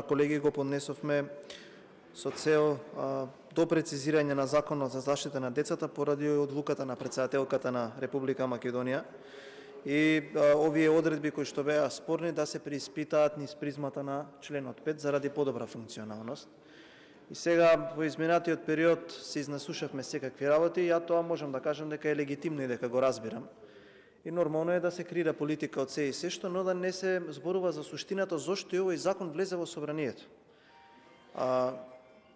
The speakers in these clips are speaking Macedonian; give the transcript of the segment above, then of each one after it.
колеги го поднесовме со цел до прецизирање на Законот за заштита на децата поради одлуката на председателката на Република Македонија. И овие одредби кои што беа спорни да се преиспитаат низ призмата на членот 5 заради подобра функционалност. И сега во изминатиот период се изнасушавме секакви работи и ја тоа можам да кажам дека е легитимно и дека го разбирам. И нормално е да се креира политика од се и се што, но да не се зборува за суштината зошто и овој закон влезе во собранието.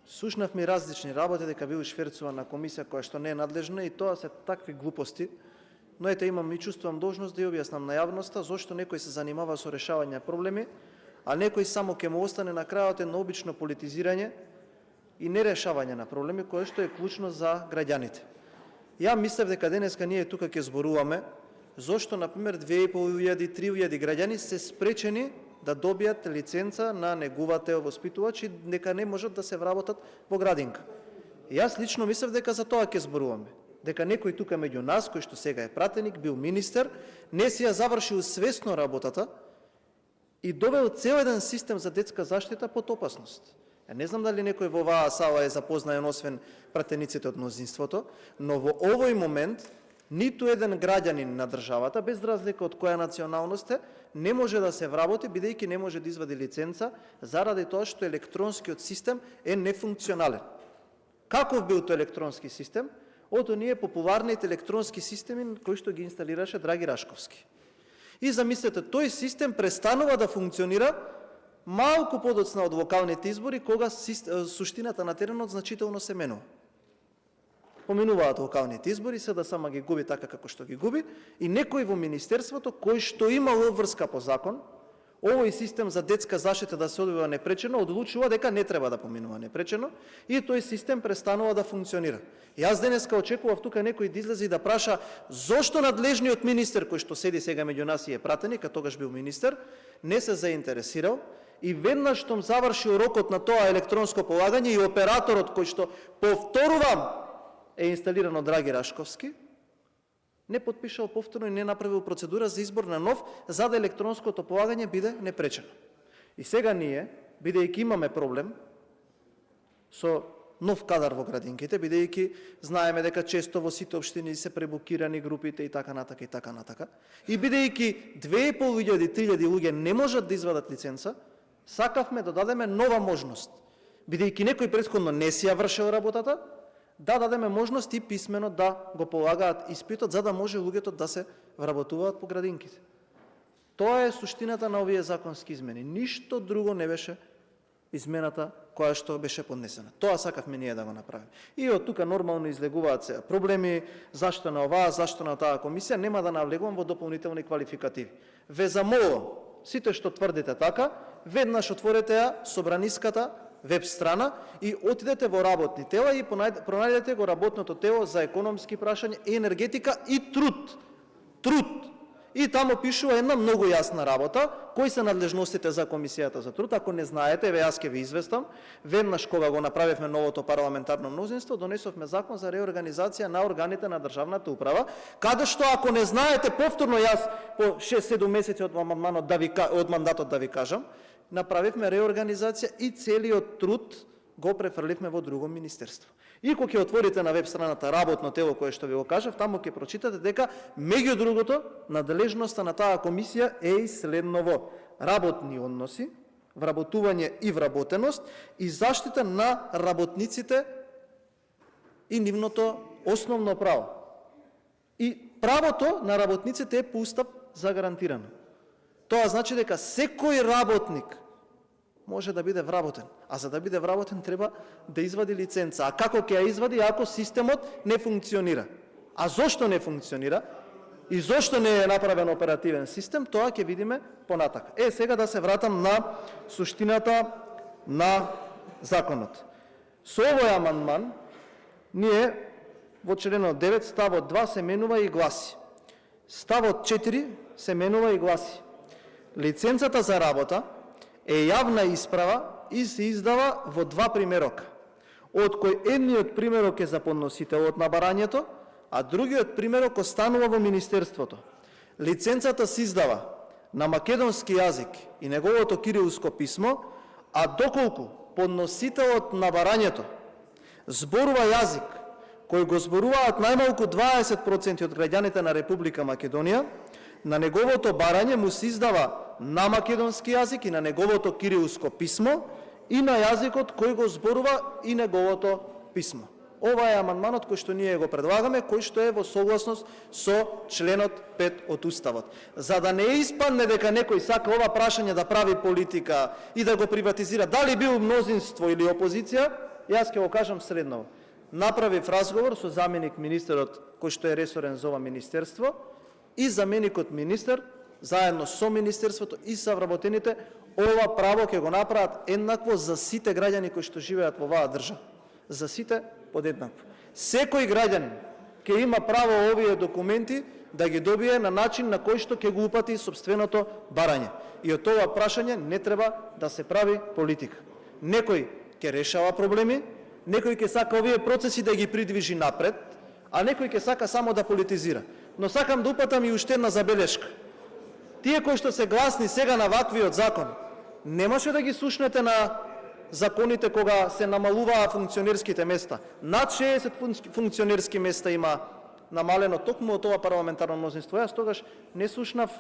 Слушнавме различни работи дека бил шверцуван на комисија која што не е надлежна и тоа се такви глупости, но ете имам и чувствувам должност да ја објаснам на јавноста зошто некој се занимава со решавање проблеми, а некој само ќе му остане на крајот едно обично политизирање и нерешавање на проблеми кое што е клучно за граѓаните. Ја мислев дека денеска ние тука ќе зборуваме зошто например 2500-3000 граѓани се спречени да добијат лиценца на негувател воспитувач и дека не можат да се вработат во градинка. И јас лично мислев дека за тоа ќе зборуваме. Дека некој тука меѓу нас, кој што сега е пратеник, бил министер, не си ја завршил свесно работата и довел цел еден систем за детска заштита под опасност. Не знам дали некој во оваа сала е запознаен освен пратениците од мнозинството, но во овој момент ниту еден граѓанин на државата, без разлика од која националност е, не може да се вработи, бидејќи не може да извади лиценца, заради тоа што електронскиот систем е нефункционален. Каков бил тој електронски систем? Од оние популарните електронски системи кои што ги инсталираше Драги Рашковски. И замислете, тој систем престанува да функционира малку подоцна од локалните избори, кога суштината на теренот значително се менува. Поминуваат локалните избори, се да сама ги губи така како што ги губи, и некој во министерството, кој што имало врска по закон, овој систем за детска заштита да се одвива непречено, одлучува дека не треба да поминува непречено, и тој систем престанува да функционира. Јас денеска очекував тука некој да излезе и да праша зошто надлежниот министер, кој што седи сега меѓу нас и е пратеник, а тогаш бил министер, не се заинтересирал, и веднаш штом завршил рокот на тоа електронско полагање и операторот кој што, повторувам, е инсталиран од Драги Рашковски, не подпишал повторно и не направил процедура за избор на нов, за да електронското полагање биде непречено. И сега ние, бидејќи имаме проблем со нов кадар во градинките, бидејќи знаеме дека често во сите општини се пребукирани групите и така натака и така натака, и бидејќи 2500-3000 луѓе не можат да извадат лиценца, сакавме да дадеме нова можност. Бидејќи некој претходно не си ја вршил работата, да дадеме можност и писмено да го полагаат испитот, за да може луѓето да се вработуваат по градинките. Тоа е суштината на овие законски измени. Ништо друго не беше измената која што беше поднесена. Тоа сакавме ние да го направиме. И од тука нормално излегуваат се проблеми, зашто на оваа, зашто на таа комисија, нема да навлегувам во дополнителни квалификативи. Ве замолувам, сите што тврдите така, веднаш отворете ја собраниската веб страна и отидете во работни тела и пронајдете го работното тело за економски прашања, енергетика и труд. Труд. И таму пишува една многу јасна работа, кои се надлежностите за комисијата за труд. Ако не знаете, еве јас ќе ви известам, веднаш кога го направивме новото парламентарно мнозинство, донесовме закон за реорганизација на органите на државната управа, каде што ако не знаете, повторно јас по 6-7 месеци од мандатот да ви кажам, направивме реорганизација и целиот труд го префрливме во друго министерство. И кога ќе отворите на веб страната работно тело кое што ви го кажав, таму ќе прочитате дека меѓу другото надлежноста на таа комисија е и следново: работни односи, вработување и вработеност и заштита на работниците и нивното основно право. И правото на работниците е по устав загарантирано. Тоа значи дека секој работник може да биде вработен, а за да биде вработен треба да извади лиценца. А како ќе ја извади ако системот не функционира? А зошто не функционира? И зошто не е направен оперативен систем? Тоа ќе видиме понатака. Сега да се вратам на суштината на законот. Со овој амандман ние во членот 9 ставот 2 се менува и гласи. Ставот 4 се менува и гласи: лиценцата за работа е јавна исправа и се издава во 2 примерока, од кој едниот примерок е за подносителот на барањето, а другиот примерок останува во министерството. Лиценцата се издава на македонски јазик и неговото кирилско писмо, А доколку подносителот на барањето зборува јазик кој го зборуваат најмалку 20% од граѓаните на Република Македонија, на неговото барање му се издава на македонски јазик и на неговото кирилско писмо и на јазикот кој го зборува и неговото писмо. Ова е амандманот кој што ние го предлагаме, кој што е во согласност со членот 5 од Уставот. За да не испадне дека некој сака ова прашање да прави политика и да го приватизира, дали бил мнозинство или опозиција, јас ќе го кажам следново. Направив разговор со заменик министерот кој што е ресорен за ова министерство и заменикот министер, заедно со министерството и со вработените, ова право ќе го направат еднакво за сите граѓани кои што живеат во оваа држава. За сите подеднакво. Секој граѓанин ќе има право овие документи да ги добие на начин на кој што ќе го упати собственото барање. И од тоа прашање не треба да се прави политика. Некој ќе решава проблеми, некој ќе сака овие процеси да ги придвижи напред, а некој ќе сака само да политизира. Но сакам да упатам и уште една забелешка. Тие кои што се гласни сега на ваквиот закон, немаше да ги слушнете на законите кога се намалуваа функционерските места. Над 60 функционерски места има намалено токму од ова парламентарно мнозинство. Јас тогаш не слушнав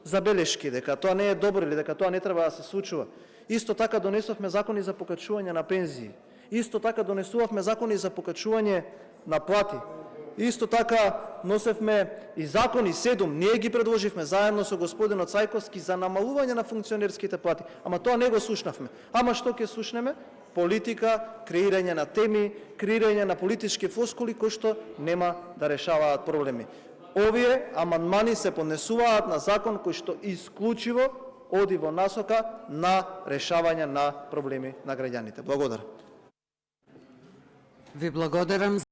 забелешки дека тоа не е добро или дека тоа не треба да се случува. Исто така донесовме закони за покачување на пензии. Исто така донесувавме закони за покачување на плати. Исто така носевме и закони 7, ние ги предложивме заедно со господинот Цајковски за намалување на функционерските плати. Ама тоа не го слушнавме. Ама што ќе слушнеме? Политика, креирање на теми, креирање на политички флоскули кои што нема да решаваат проблеми. Овие амандмани се поднесуваат на закон кој што исклучиво оди во насока на решавање на проблеми на граѓаните. Благодарам. Ви благодарам.